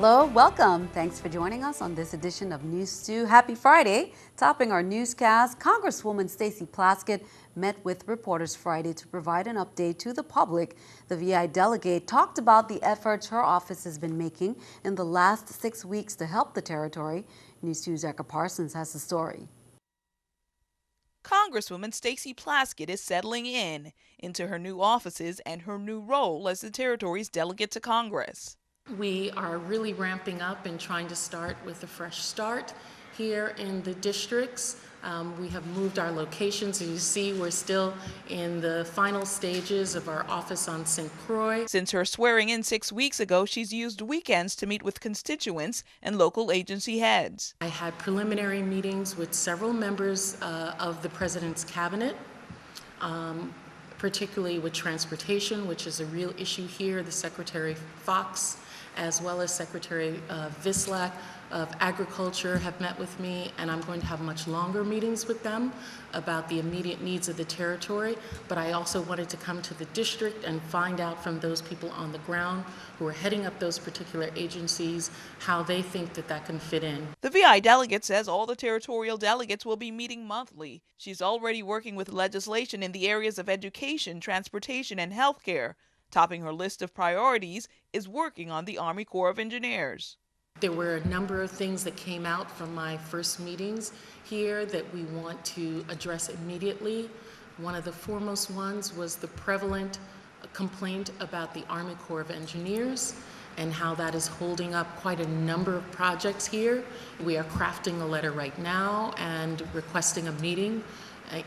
Hello, welcome. Thanks for joining us on this edition of News 2. Happy Friday. Topping our newscast, Congresswoman Stacey Plaskett met with reporters Friday to provide an update to the public. The VI delegate talked about the efforts her office has been making in the last 6 weeks to help the territory. News 2's Erica Parsons has the story. Congresswoman Stacey Plaskett is settling into her new offices and her new role as the territory's delegate to Congress. We are really ramping up and trying to start with a fresh start here in the districts. We have moved our locations. As you see, we're still in the final stages of our office on St. Croix. Since her swearing in 6 weeks ago, she's used weekends to meet with constituents and local agency heads. I had preliminary meetings with several members of the President's cabinet, particularly with transportation, which is a real issue here. The Secretary Fox, as well as Secretary Vislak of Agriculture have met with me, and I'm going to have much longer meetings with them about the immediate needs of the territory. But I also wanted to come to the district and find out from those people on the ground who are heading up those particular agencies how they think that that can fit in. The VI delegate says all the territorial delegates will be meeting monthly. She's already working with legislation in the areas of education, transportation, and health care. Topping her list of priorities is working on the Army Corps of Engineers. There were a number of things that came out from my first meetings here that we want to address immediately. One of the foremost ones was the prevalent complaint about the Army Corps of Engineers and how that is holding up quite a number of projects here. We are crafting a letter right now and requesting a meeting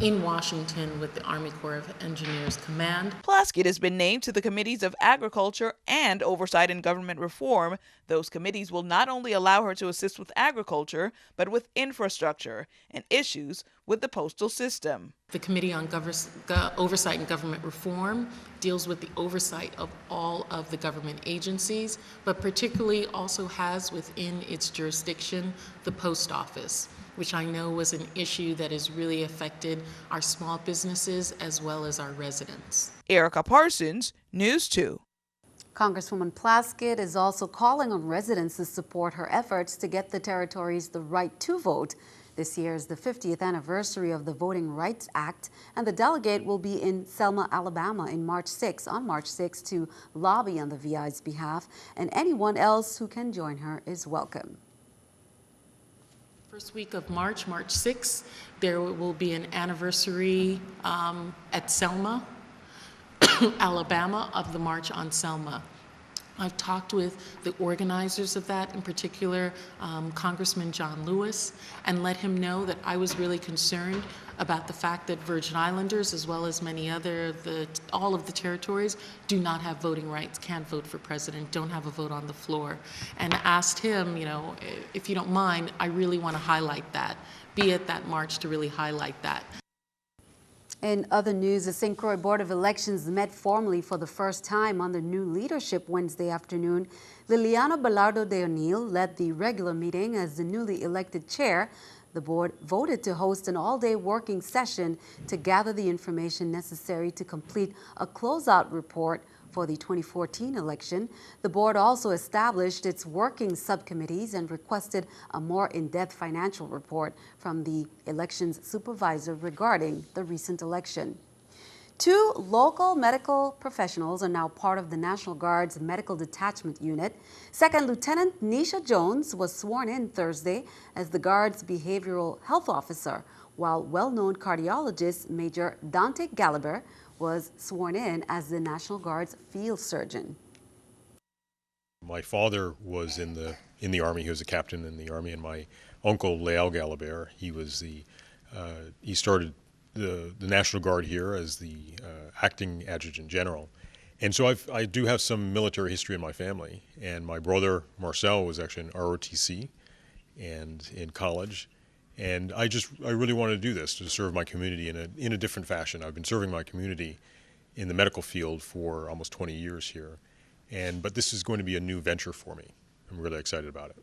in Washington with the Army Corps of Engineers Command. Plaskett has been named to the committees of Agriculture and Oversight and Government Reform. Those committees will not only allow her to assist with agriculture, but with infrastructure and issues with the postal system. The Committee on Oversight and Government Reform deals with the oversight of all of the government agencies, but particularly also has within its jurisdiction the post office, which I know was an issue that has really affected our small businesses as well as our residents. Erica Parsons, News 2. Congresswoman Plaskett is also calling on residents to support her efforts to get the territories the right to vote. This year is the 50th anniversary of the Voting Rights Act, and the delegate will be in Selma, Alabama on March 6 to lobby on the VI's behalf, and anyone else who can join her is welcome. First week of March 6th, there will be an anniversary at Selma, Alabama, of the March on Selma. I've talked with the organizers of that, in particular Congressman John Lewis, and let him know that I was really concerned about the fact that Virgin Islanders, as well as many other, all of the territories, do not have voting rights, can't vote for president, don't have a vote on the floor, and asked him, you know, if you don't mind, I really want to highlight that, be at that march to really highlight that. In other news, the St. Croix Board of Elections met formally for the first time under new leadership Wednesday afternoon. Liliana Belardo de O'Neill led the regular meeting as the newly elected chair. The board voted to host an all-day working session to gather the information necessary to complete a closeout report for the 2014 election. The board also established its working subcommittees and requested a more in-depth financial report from the elections supervisor regarding the recent election. 2 local medical professionals are now part of the National Guard's Medical Detachment Unit. Second Lieutenant Nisha Jones was sworn in Thursday as the Guard's behavioral health officer, while well-known cardiologist Major Dante Gallagher was sworn in as the National Guard's field surgeon. My father was in the Army. He was a captain in the Army, and my uncle Leal Gallagher, he started the National Guard here as the acting adjutant general. And so I do have some military history in my family. And my brother Marcel was actually in ROTC and in college. And I really wanted to do this to serve my community in a different fashion. I've been serving my community in the medical field for almost 20 years here. But this is going to be a new venture for me. I'm really excited about it.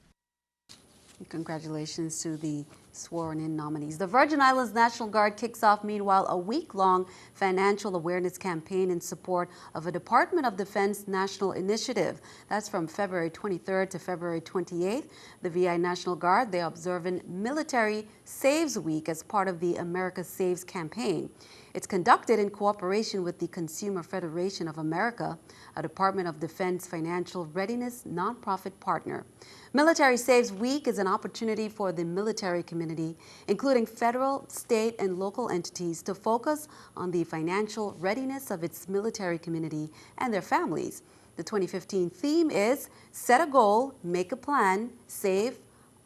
Congratulations to the sworn-in nominees. The Virgin Islands National Guard kicks off, meanwhile, a week-long financial awareness campaign in support of a Department of Defense national initiative. That's from February 23rd to February 28th. The VI National Guard, they're observing Military Saves Week as part of the America Saves campaign. It's conducted in cooperation with the Consumer Federation of America, a Department of Defense financial readiness nonprofit partner. Military Saves Week is an opportunity for the military community, including federal, state, and local entities, to focus on the financial readiness of its military community and their families. The 2015 theme is Set a Goal, Make a Plan, Save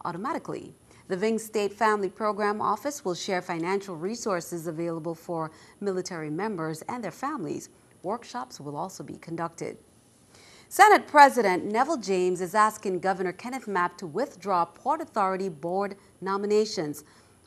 Automatically. The Ving State Family Program Office will share financial resources available for military members and their families. Workshops will also be conducted. Senate President Neville James is asking Governor Kenneth Mapp to withdraw Port Authority Board nominations.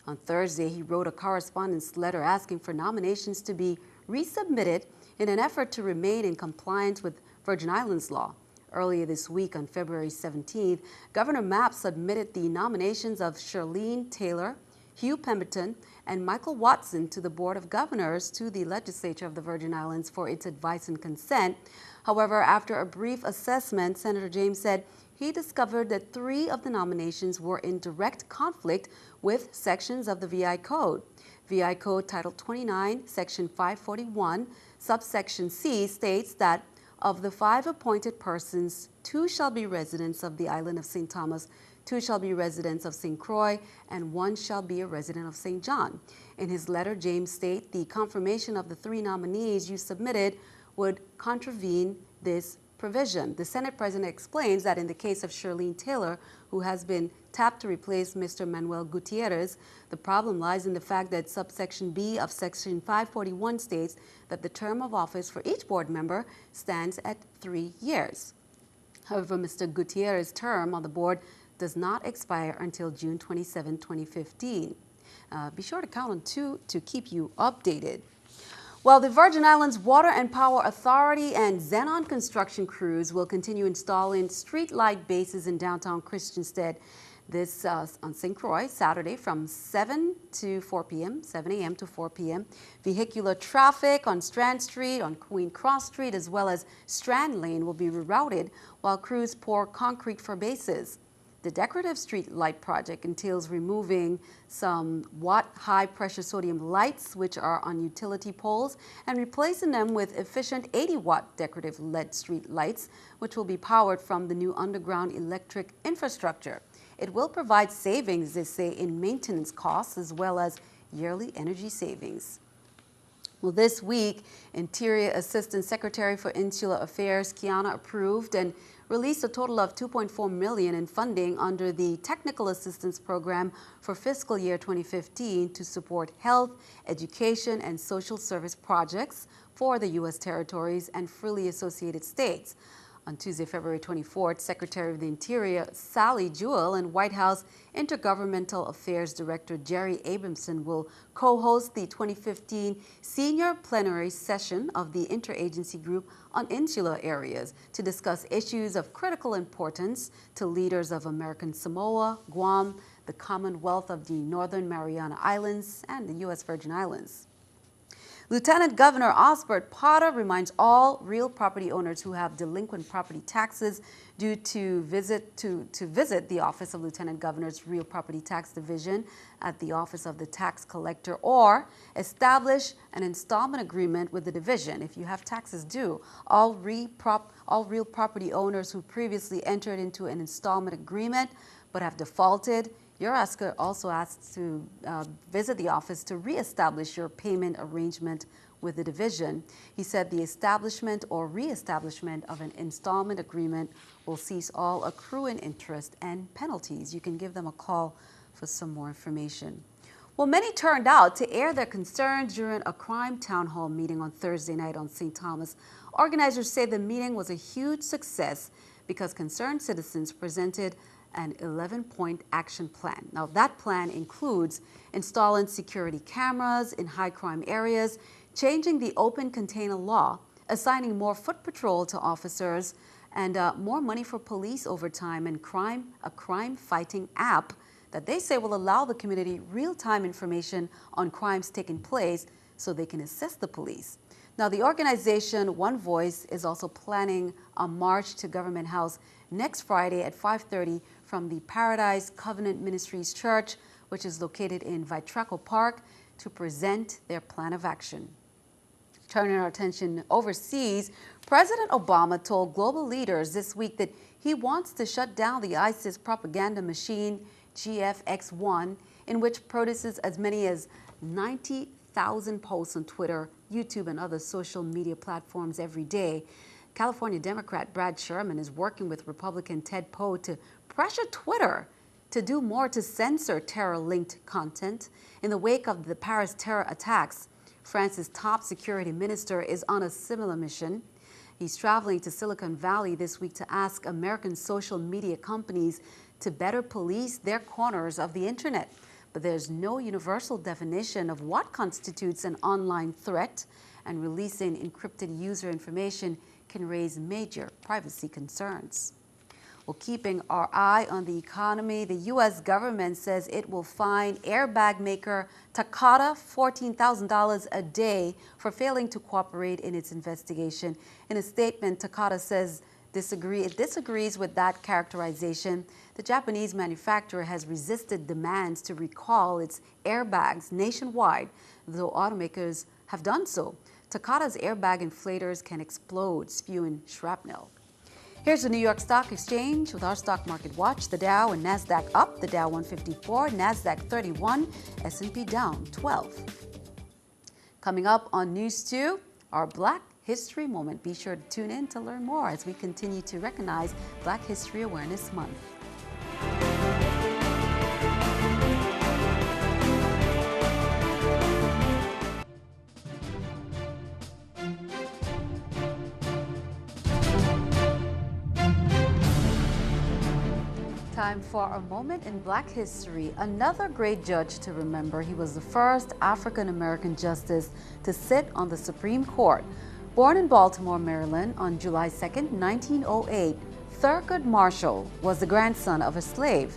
On Thursday, he wrote a correspondence letter asking for nominations to be resubmitted in an effort to remain in compliance with Virgin Islands law. Earlier this week, on February 17th, Governor Mapp submitted the nominations of Shirlene Taylor, Hugh Pemberton, and Michael Watson to the Board of Governors to the Legislature of the Virgin Islands for its advice and consent. However, after a brief assessment, Senator James said he discovered that 3 of the nominations were in direct conflict with sections of the VI Code. VI Code Title 29, Section 541, subsection C states that of the 5 appointed persons, 2 shall be residents of the island of St. Thomas, 2 shall be residents of St. Croix, and 1 shall be a resident of St. John. In his letter, James states the confirmation of the 3 nominees you submitted would contravene this provision. The Senate President explains that in the case of Shirlene Taylor, who has been tapped to replace Mr. Manuel Gutierrez, the problem lies in the fact that subsection B of Section 541 states that the term of office for each board member stands at 3 years. However, Mr. Gutierrez's term on the board does not expire until June 27, 2015. Be sure to count on 2 to keep you updated. Well, the Virgin Islands Water and Power Authority and Xenon construction crews will continue installing street light bases in downtown Christiansted. This on St. Croix, Saturday from 7 to 4 p.m., 7 a.m. to 4 p.m. Vehicular traffic on Strand Street, on Queen Cross Street, as well as Strand Lane will be rerouted while crews pour concrete for bases. The decorative street light project entails removing some watt-high pressure sodium lights, which are on utility poles, and replacing them with efficient 80-watt decorative LED street lights, which will be powered from the new underground electric infrastructure. It will provide savings, they say, in maintenance costs as well as yearly energy savings. Well, this week, Interior Assistant Secretary for Insular Affairs, Kiana, approved and released a total of $2.4 million in funding under the Technical Assistance Program for fiscal year 2015 to support health, education, and social service projects for the U.S. territories and freely associated states. On Tuesday, February 24th, Secretary of the Interior Sally Jewell and White House Intergovernmental Affairs Director Jerry Abramson will co-host the 2015 Senior Plenary Session of the Interagency Group on Insular Areas to discuss issues of critical importance to leaders of American Samoa, Guam, the Commonwealth of the Northern Mariana Islands, and the U.S. Virgin Islands. Lieutenant Governor Osbert Potter reminds all real property owners who have delinquent property taxes due to visit the Office of Lieutenant Governor's Real Property Tax Division at the Office of the Tax Collector or establish an installment agreement with the division if you have taxes due. All real property owners who previously entered into an installment agreement but have defaulted, you're also asked to visit the office to reestablish your payment arrangement with the division. He said the establishment or reestablishment of an installment agreement will cease all accruing interest and penalties. You can give them a call for some more information. Well, many turned out to air their concerns during a crime town hall meeting on Thursday night on St. Thomas. Organizers say the meeting was a huge success because concerned citizens presented an 11-point action plan. Now, that plan includes installing security cameras in high-crime areas, changing the open container law, assigning more foot patrol to officers, and more money for police overtime and a crime-fighting app that they say will allow the community real-time information on crimes taking place so they can assist the police. Now, the organization One Voice is also planning a march to Government House next Friday at 5:30 from the Paradise Covenant Ministries Church, which is located in Vitraco Park, to present their plan of action. Turning our attention overseas, President Obama told global leaders this week that he wants to shut down the ISIS propaganda machine GFX1, in which produces as many as 90,000 posts on Twitter, YouTube, and other social media platforms every day. California Democrat Brad Sherman is working with Republican Ted Poe to pressure Twitter to do more to censor terror-linked content. In the wake of the Paris terror attacks, France's top security minister is on a similar mission. He's traveling to Silicon Valley this week to ask American social media companies to better police their corners of the internet. But there's no universal definition of what constitutes an online threat, and releasing encrypted user information can raise major privacy concerns. Well, keeping our eye on the economy, the U.S. government says it will fine airbag maker Takata $14,000 a day for failing to cooperate in its investigation. In a statement, Takata says it disagrees with that characterization. The Japanese manufacturer has resisted demands to recall its airbags nationwide, though automakers have done so. Takata's airbag inflators can explode, spewing shrapnel. Here's the New York Stock Exchange with our stock market watch. The Dow and NASDAQ up, the Dow 154, NASDAQ 31, S&P down 12. Coming up on News 2, our Black History Moment. Be sure to tune in to learn more as we continue to recognize Black History Awareness Month. Time for a moment in Black history. Another great judge to remember. He was the first African-American justice to sit on the Supreme Court. Born in Baltimore, Maryland on July 2nd, 1908, Thurgood Marshall was the grandson of a slave.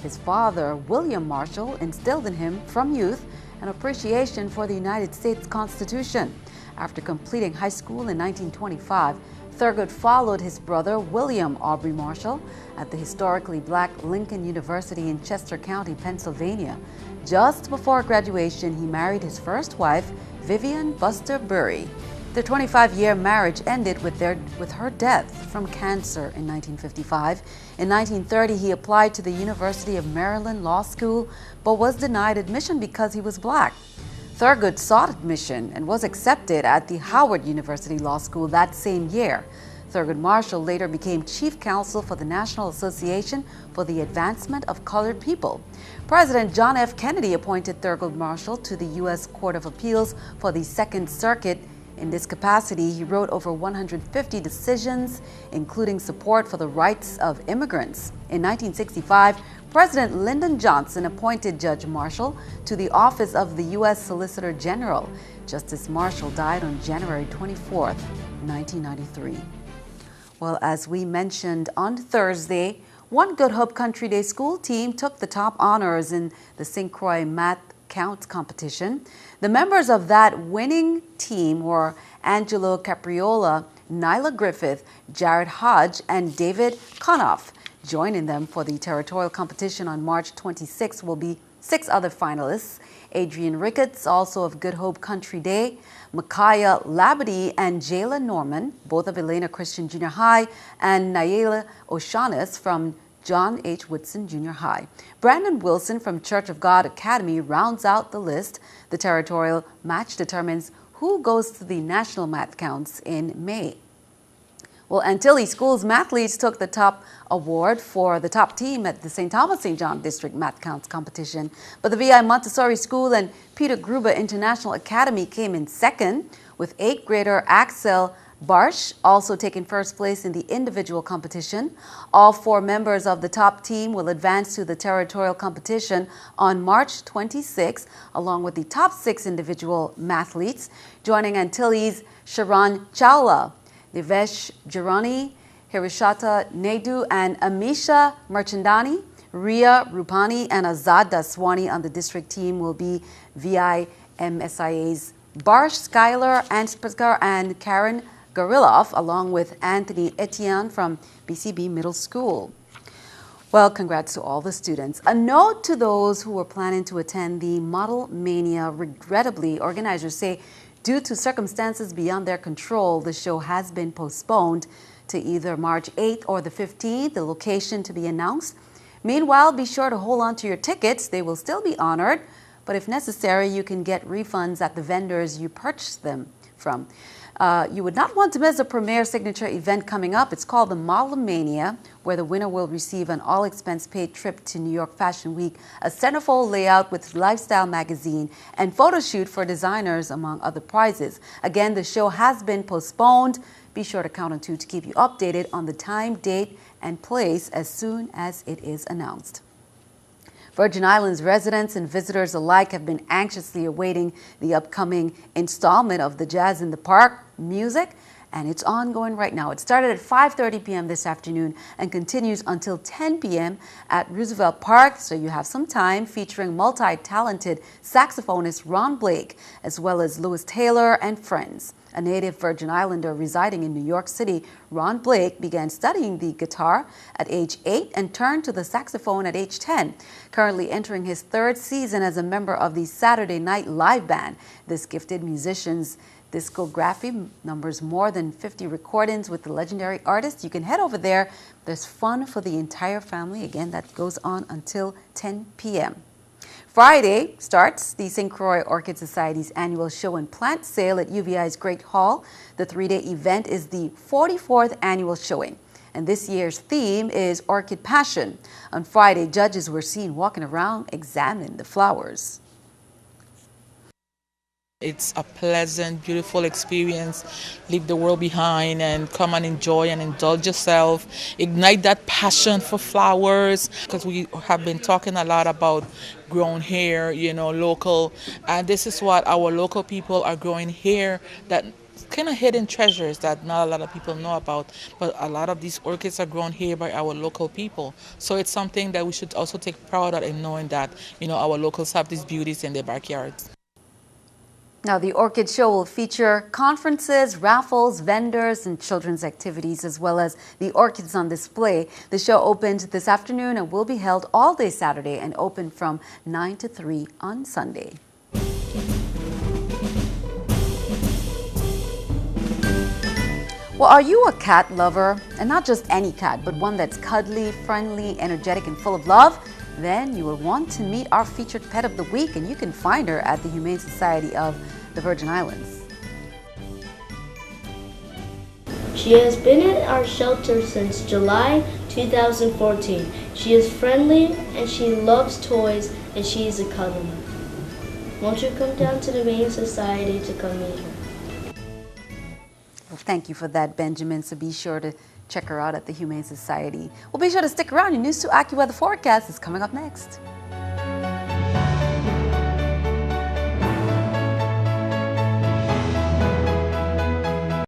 His father, William Marshall, instilled in him from youth an appreciation for the United States Constitution. After completing high school in 1925, Thurgood followed his brother, William Aubrey Marshall, at the historically black Lincoln University in Chester County, Pennsylvania. Just before graduation, he married his first wife, Vivian Buster Bury. Their 25-year marriage ended with her death from cancer in 1955. In 1930, he applied to the University of Maryland Law School, but was denied admission because he was black. Thurgood sought admission and was accepted at the Howard University Law School that same year. Thurgood Marshall later became chief counsel for the National Association for the Advancement of Colored People. President John F. Kennedy appointed Thurgood Marshall to the U.S. Court of Appeals for the Second Circuit. In this capacity, he wrote over 150 decisions, including support for the rights of immigrants. In 1965, President Lyndon Johnson appointed Judge Marshall to the office of the U.S. Solicitor General. Justice Marshall died on January 24, 1993. Well, as we mentioned on Thursday, one Good Hope Country Day school team took the top honors in the St. Croix Math Counts competition. The members of that winning team were Angelo Capriola, Nyla Griffith, Jared Hodge, and David Konoff. Joining them for the territorial competition on March 26 will be 6 other finalists: Adrian Ricketts, also of Good Hope Country Day, Micaiah Labadie and Jayla Norman, both of Elena Christian Junior High, and Nayela O'Shaughnessy from John H. Woodson Junior High. Brandon Wilson from Church of God Academy rounds out the list. The territorial match determines who goes to the national math counts in May. Well, Antilles Schools mathletes took the top award for the top team at the St. Thomas St. John District Math Counts competition. But the VI Montessori School and Peter Gruber International Academy came in second, with 8th grader Axel Barsh also taking first place in the individual competition. All 4 members of the top team will advance to the territorial competition on March 26, along with the top 6 individual mathletes. Joining Antilles, Sharon Chawla, Nivesh Jirani, Hirishata Naidu, and Amisha Merchandani Ria Rupani and Azad Daswani on the district team will be VIMSIA's Barsh Schuyler and Karen Goriloff, along with Anthony Etienne from BCB Middle School. Well, congrats to all the students. A note to those who were planning to attend the Model Mania. Regrettably, organizers say due to circumstances beyond their control, the show has been postponed to either March 8th or the 15th, the location to be announced. Meanwhile, be sure to hold on to your tickets. They will still be honored, but if necessary, you can get refunds at the vendors you purchased them from. You would not want to miss the premier signature event coming up. It's called the Model Mania, where the winner will receive an all-expense-paid trip to New York Fashion Week, a centerfold layout with lifestyle magazine, and photo shoot for designers, among other prizes. Again, the show has been postponed. Be sure to count on 2 to keep you updated on the time, date, and place as soon as it is announced. Virgin Islands residents and visitors alike have been anxiously awaiting the upcoming installment of the Jazz in the Park music, and it's ongoing right now. It started at 5:30 p.m. this afternoon and continues until 10 p.m. at Roosevelt Park, so you have some time, featuring multi-talented saxophonist Ron Blake, as well as Lewis Taylor and friends. A native Virgin Islander residing in New York City, Ron Blake began studying the guitar at age 8 and turned to the saxophone at age 10. Currently entering his 3rd season as a member of the Saturday Night Live Band, this gifted musician's discography numbers more than 50 recordings with the legendary artist. You can head over there. There's fun for the entire family. Again, that goes on until 10 p.m. Friday starts the St. Croix Orchid Society's annual show and plant sale at UVI's Great Hall. The 3-day event is the 44th annual showing, and this year's theme is Orchid Passion. On Friday, judges were seen walking around examining the flowers. It's a pleasant, beautiful experience. Leave the world behind and come and enjoy and indulge yourself. Ignite that passion for flowers, because we have been talking a lot about grown here, local. And this is what our local people are growing here, that kind of hidden treasures that not a lot of people know about. But a lot of these orchids are grown here by our local people. So it's something that we should also take pride in, knowing that, our locals have these beauties in their backyards. Now, the Orchid Show will feature conferences, raffles, vendors, and children's activities, as well as the orchids on display. The show opened this afternoon and will be held all day Saturday and open from 9 to 3 on Sunday. Well, are you a cat lover? And not just any cat, but one that's cuddly, friendly, energetic, and full of love? Then you will want to meet our featured pet of the week, and you can find her at the Humane Society of the Virgin Islands. She has been at our shelter since July 2014. She is friendly and she loves toys, and she is a cuddler. Won't you come down to the Humane Society to come meet her? Well, thank you for that, Benjamin. So be sure to check her out at the Humane Society. Well, be sure to stick around. Your News 2 AccuWeather forecast is coming up next.